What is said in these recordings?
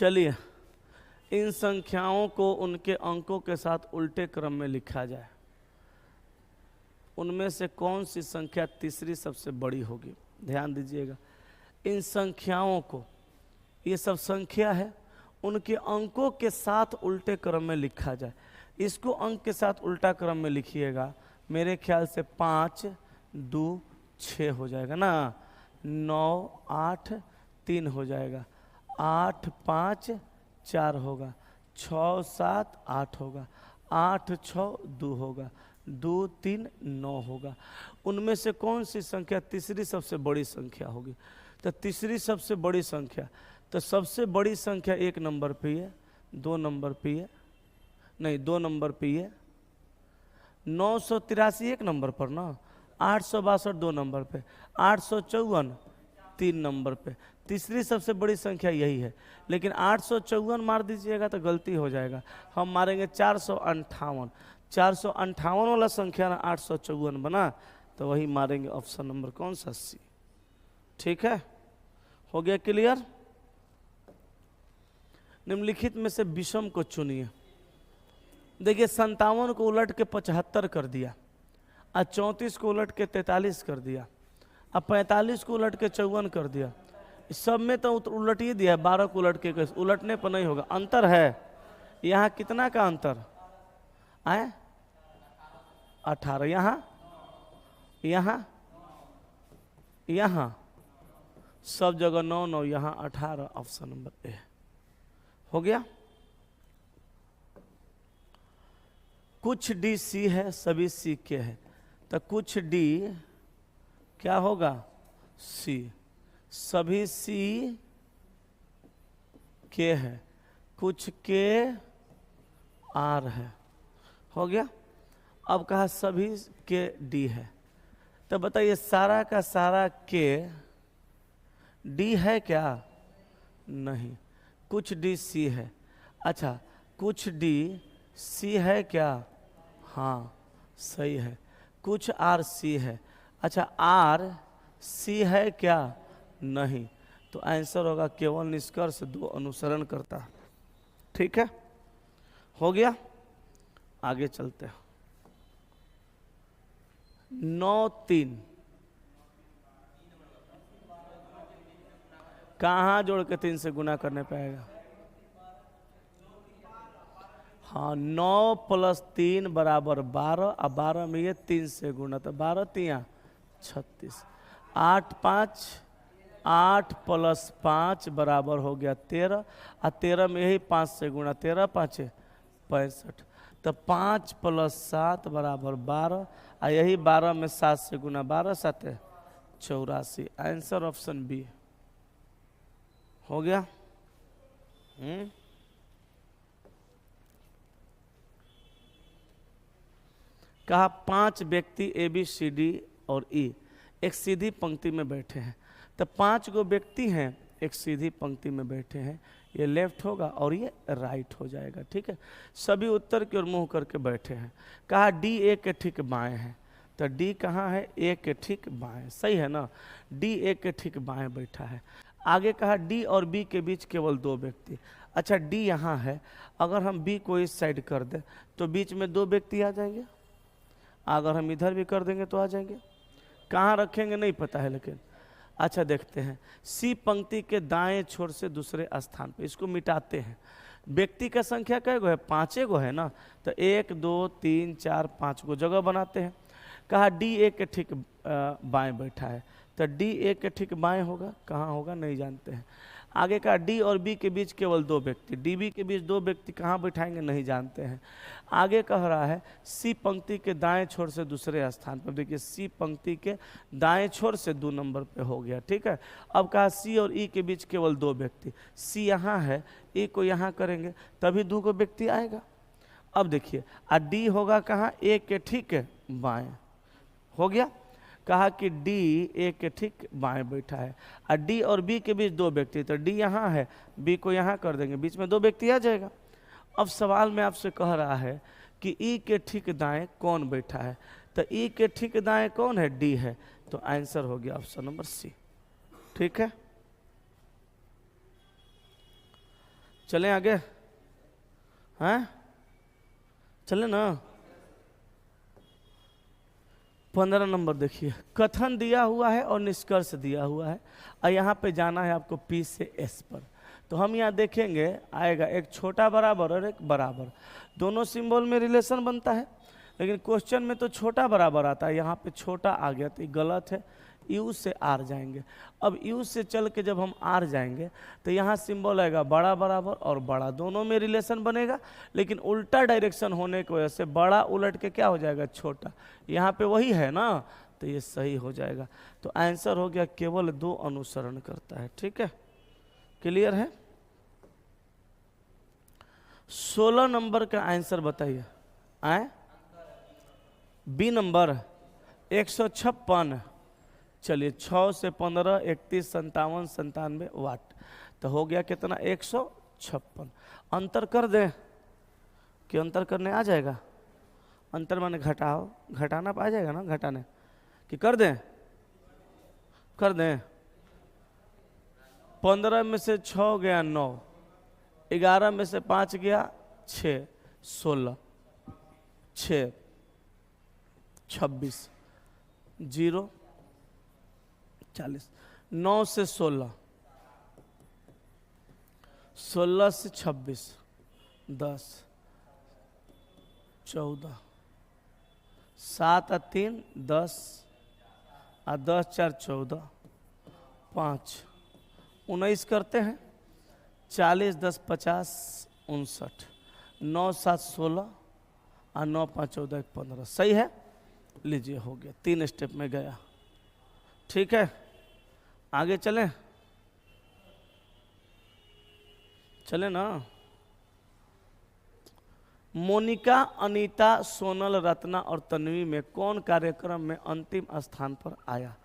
चलिए इन संख्याओं को उनके अंकों के साथ उल्टे क्रम में लिखा जाए। उनमें से कौन सी संख्या तीसरी सबसे बड़ी होगी? ध्यान दीजिएगा, इन संख्याओं को, ये सब संख्या है, उनके अंकों के साथ उल्टे क्रम में लिखा जाए। इसको अंक के साथ उल्टा क्रम में लिखिएगा, मेरे ख्याल से 5 2 6 हो जाएगा ना, 9 8 3 हो जाएगा, 8 5 4 होगा, 6 7 8 होगा, 8 6 2 होगा, 2 3 9 होगा। उनमें से कौन सी संख्या तीसरी सबसे बड़ी संख्या होगी? तो तीसरी सबसे बड़ी संख्या, तो सबसे बड़ी संख्या 1 नंबर पे है, 2 नंबर पे है, नहीं 2 नंबर पे है, 983 1 नंबर पर ना, 862 2 नंबर पे, 854 3 नंबर पे। तीसरी सबसे बड़ी संख्या यही है, लेकिन 854 मार दीजिएगा तो गलती हो जाएगा, हम मारेंगे 458। 458 वाला संख्या ना 854 बना, तो वही मारेंगे ऑप्शन नंबर कौन सा? सी। ठीक है, हो गया क्लियर? निम्नलिखित में से विषम को चुनिए। देखिए 57 को उलट के 75 कर दिया, और 34 को उलट के 43 कर दिया, अब 45 को उलट के 54 कर दिया। इस सब में तो उलट ही दिया है, 12 को उलट के, उलटने पर नहीं होगा। अंतर है यहाँ, कितना का अंतर आए? 18। यहाँ यहाँ यहाँ सब जगह 9 9, यहाँ 18, ऑप्शन नंबर ए। हो गया? कुछ डी सी है, सभी सी के है, तो कुछ डी क्या होगा? सी। सभी सी के है, कुछ के आर है। हो गया? अब कहा सभी के डी है, तो बताइए सारा का सारा के डी है क्या? नहीं। कुछ डी सी है। अच्छा, कुछ डी सी है क्या? हाँ सही है। कुछ आर सी है। अच्छा, आर सी है क्या? नहीं। तो आंसर होगा केवल निष्कर्ष 2 अनुसरण करता है। ठीक है, हो गया? आगे चलते हैं। 9 3 कहाँ जोड़ के 3 से गुना करने पाएगा? हाँ, 9 + 3 = 12, और 12 में ये 3 से गुना, तो 12 3 36। 8 5 8 + 5 बराबर हो गया 13, और 13 में यही 5 से गुना, 13 5 65, तो 5 + 7 = 12, और यही 12 में 7 से गुना, 12 7 84। Answer option B. हो गया? कहा 5 व्यक्ति ए बी सी डी और ई एक सीधी पंक्ति में बैठे हैं, तो 5 गो व्यक्ति हैं एक सीधी पंक्ति में बैठे हैं, ये लेफ्ट होगा और ये राइट हो जाएगा। ठीक है, सभी उत्तर की ओर मुंह करके बैठे हैं। कहा डी ए के ठीक बाएं है, तो डी कहाँ है? ए के ठीक बाएं। सही है ना, डी ए के ठीक बाएं बैठा है। आगे कहा डी और बी के बीच केवल 2 व्यक्ति। अच्छा, डी यहाँ है, अगर हम बी को इस साइड कर दें तो बीच में 2 व्यक्ति आ जाएंगे, अगर हम इधर भी कर देंगे तो आ जाएंगे। कहाँ रखेंगे नहीं पता है, लेकिन अच्छा देखते हैं। सी पंक्ति के दाएं छोर से दूसरे स्थान पे, इसको मिटाते हैं। व्यक्ति का संख्या कै गो है? 5 गो है ना, तो 1 2 3 4 5 गो जगह बनाते हैं। कहा डी ए के ठीक बाएं बैठा है, तो डी ए के ठीक बाएं होगा, कहाँ होगा नहीं जानते हैं। आगे का डी और बी के बीच केवल 2 व्यक्ति, डी बी के बीच 2 व्यक्ति कहाँ बैठाएंगे नहीं जानते हैं। आगे कह रहा है सी पंक्ति के दाएं छोर से दूसरे स्थान पर, देखिए सी पंक्ति के दाएं छोर से 2 नंबर पे हो गया। ठीक है, अब कहा सी और ई के बीच केवल 2 व्यक्ति, सी यहाँ है, ई को यहाँ करेंगे तभी 2 गो व्यक्ति आएगा। अब देखिए डी होगा कहाँ? ए के ठीक बाएं। हो गया? कहा कि डी ए के ठीक बाएं बैठा है, और डी और बी के बीच 2 व्यक्ति, तो डी यहाँ है, बी को यहाँ कर देंगे, बीच में 2 व्यक्ति आ जाएगा। अब सवाल में आपसे कह रहा है कि ई के ठीक दाएं कौन बैठा है, तो ई के ठीक दाएं कौन है? डी है, तो आंसर हो गया ऑप्शन नंबर सी। ठीक है, चलें आगे, हैं? चले ना। 15 नंबर देखिए, कथन दिया हुआ है और निष्कर्ष दिया हुआ है, और यहाँ पे जाना है आपको P से S पर। तो हम यहाँ देखेंगे आएगा एक छोटा बराबर और एक बराबर, दोनों सिंबल में रिलेशन बनता है, लेकिन क्वेश्चन में तो छोटा बराबर आता है, यहाँ पे छोटा आ गया तो ये गलत है। U से R जाएंगे, अब U से चल के जब हम R जाएंगे तो यहाँ सिंबल आएगा बड़ा बराबर और बड़ा, दोनों में रिलेशन बनेगा, लेकिन उल्टा डायरेक्शन होने की वजह से बड़ा उलट के क्या हो जाएगा, छोटा। यहाँ पे वही है ना, तो ये सही हो जाएगा। तो आंसर हो गया केवल 2 अनुसरण करता है। ठीक है, क्लियर है? 16 नंबर का आंसर बताइए। आए बी नंबर 156। चलिए 6 से 15 31 57 97 वाट, तो हो गया कितना, 156। अंतर कर दें कि अंतर करने आ जाएगा? अंतर माने घटाओ, घटाना आ जाएगा ना, घटाने कि कर दें? कर दें। 15 में से 6 गया 9, 11 में से 5 गया 6, 16, 6 26, 0 40, 9 से 16, 16 से 26, 10, 14, 7 और 3 10, और 10 4 14, 5 19 करते हैं, 40 10 50 59, 9 7 16, और 9 5 14 1 15। सही है, लीजिए हो गया, 3 स्टेप में गया। ठीक है, आगे चलें, चले ना। मोनिका, अनीता, सोनल, रत्ना और तन्वी में कौन कार्यक्रम में अंतिम स्थान पर आया?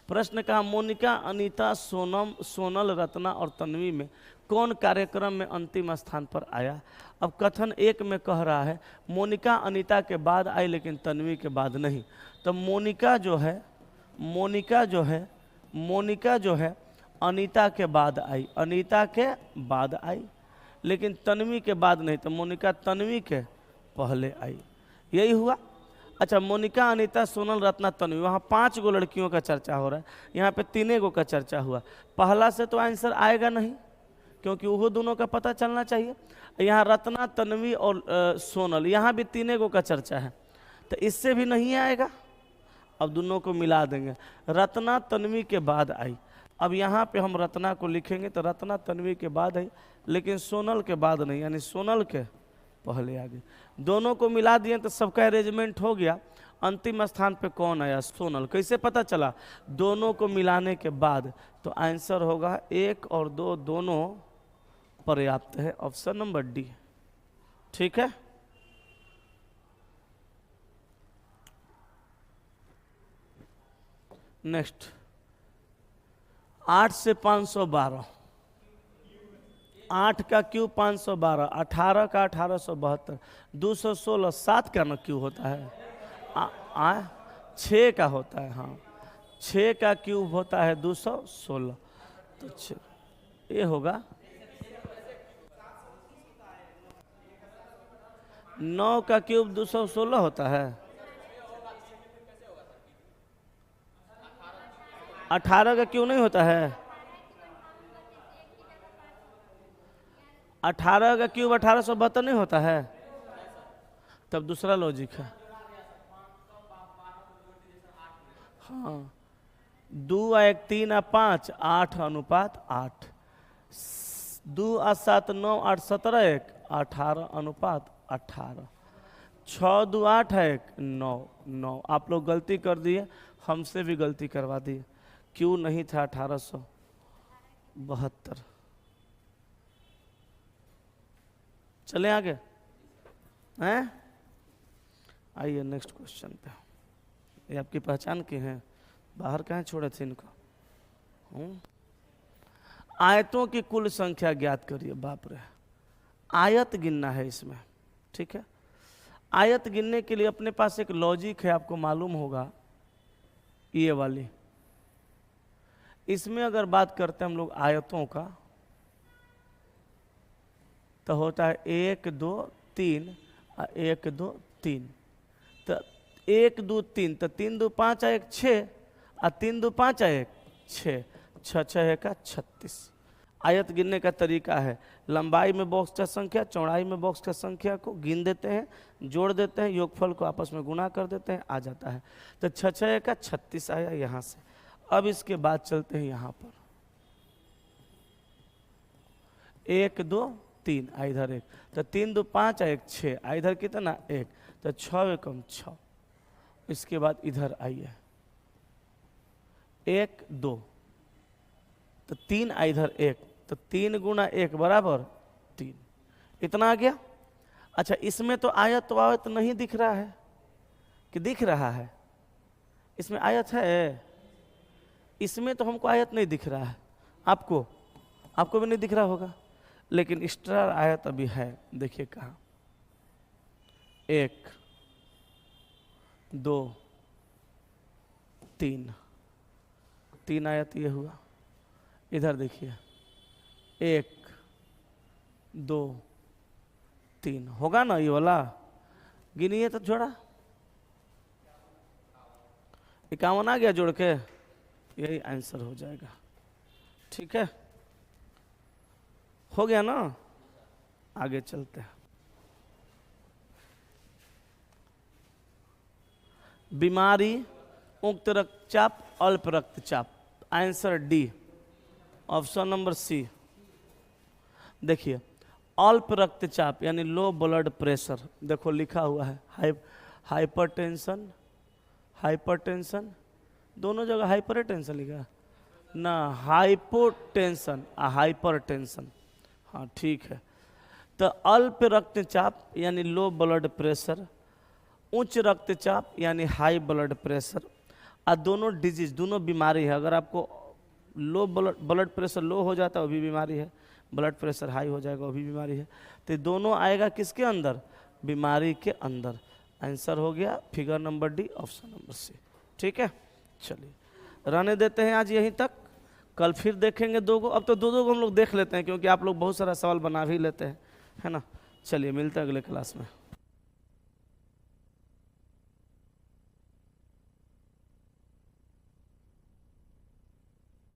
प्रश्न कहा मोनिका, अनीता, सोनल, रत्ना और तन्वी में कौन कार्यक्रम में अंतिम स्थान पर आया? अब कथन 1 में कह रहा है मोनिका अनीता के बाद आई लेकिन तन्वी के बाद नहीं, तो मोनिका जो है अनीता के बाद आई, अनीता के बाद आई, लेकिन तन्वी के बाद नहीं, तो मोनिका तन्वी के पहले आई, यही हुआ। अच्छा, मोनिका, अनीता, सोनल, रत्ना, तन्वी, वहाँ 5 गो लड़कियों का चर्चा हो रहा है, यहाँ पे 3 गो का चर्चा हुआ। पहला से तो आंसर आएगा नहीं, क्योंकि वो दोनों का पता चलना चाहिए। यहाँ रत्ना, तन्वी और सोनल, यहाँ भी 3 गो का चर्चा है, तो इससे भी नहीं आएगा। अब दोनों को मिला देंगे, रत्ना तन्वी के बाद आई। अब यहाँ पे हम रत्ना को लिखेंगे तो रत्ना तन्वी के बाद आई, लेकिन सोनल के बाद नहीं, यानी सोनल के पहले आ गई। दोनों को मिला दिए तो सबका अरेंजमेंट हो गया। अंतिम स्थान पे कौन आया? सोनल। कैसे पता चला? दोनों को मिलाने के बाद। तो आंसर होगा 1 और 2 दोनों पर्याप्त है, ऑप्शन नंबर डी। ठीक है, नेक्स्ट 8 से 512, 8 का क्यूब 512, 18 का 1872, 216, 7 का ना क्यूब होता है 6 का होता है, हाँ 6 का क्यूब होता है 216, तो 6 ये होगा। 9 का क्यूब 216 होता है, 18 का क्यों नहीं होता है? 18 का क्यूब 1872 नहीं होता है, तब दूसरा लॉजिक है। हाँ, 2 1 3 5 8 अनुपात 8, 2 7 9 8 17 1 18 अनुपात 18, 6 2 8 1 9 9। आप लोग गलती कर दिए, हमसे भी गलती करवा दिए। क्यों नहीं था 1872? चले आगे हैं, आइए नेक्स्ट क्वेश्चन पे। ये आपकी पहचान के हैं, बाहर कहाँ छोड़े थे इनको? आयतों की कुल संख्या ज्ञात करिए। बाप रे, आयत गिनना है इसमें, ठीक है। आयत गिनने के लिए अपने पास एक लॉजिक है, आपको मालूम होगा, ये वाली। इसमें अगर बात करते हैं हम लोग आयतों का, तो होता है 1 2 3 और 1 2 3। तो 1 2 3 तो 3 2 5 1 6 और 3 2 5 1 6, 6 6 का 36। आयत गिनने का तरीका है, लंबाई में बॉक्स का संख्या, चौड़ाई में बॉक्स का संख्या को गिन देते हैं, जोड़ देते हैं, योगफल को आपस में गुणा कर देते हैं, आ जाता है। तो 6 6 का 36 आया यहाँ से। अब इसके बाद चलते हैं यहाँ पर 1 2 3 इधर 1, तो 3 2 5 1 6, इधर कितना 1, तो 6 एकम 6। इसके बाद इधर आइए 1 2, तो 3 इधर 1, तो 3 गुना 1 बराबर 3। इतना आ गया। अच्छा, इसमें तो आयत नहीं दिख रहा है कि दिख रहा है? इसमें आयत है, इसमें तो हमको आयत नहीं दिख रहा है। आपको भी नहीं दिख रहा होगा, लेकिन एक्स्ट्रा आयत अभी है। देखिए कहाँ, 1 2 3, 3 आयत ये हुआ। इधर देखिए 1 2 3 होगा ना ये वाला, गिनिए तो जोड़ा 51 आ गया जोड़ के, यही आंसर हो जाएगा। ठीक है, हो गया ना। आगे चलते हैं। बीमारी, उक्त रक्तचाप, अल्प रक्तचाप। Answer D, option number C. देखिए अल्प रक्तचाप यानी लो ब्लड प्रेशर, देखो लिखा हुआ है हाइपरटेंशन, हाइपरटेंशन दोनों जगह हाइपरटेंशन लिखा ना, हाइपोटेंशन और हाइपरटेंशन। हाँ ठीक है। तो अल्प रक्तचाप यानी लो ब्लड प्रेशर, उच्च रक्तचाप यानी हाई ब्लड प्रेशर, और दोनों डिजीज, दोनों बीमारी है। अगर आपको लो ब्लड प्रेशर लो हो जाता है वो भी बीमारी है, ब्लड प्रेशर हाई हो जाएगा वो भी बीमारी है। तो दोनों आएगा किसके अंदर? बीमारी के अंदर। आंसर हो गया figure number D, option number C. ठीक है, चलिए रहने देते हैं आज यहीं तक, कल फिर देखेंगे 2 को। अब तो 2 को हम लोग देख लेते हैं क्योंकि आप लोग बहुत सारा सवाल बना भी लेते हैं, है ना। चलिए मिलते हैं अगले क्लास में।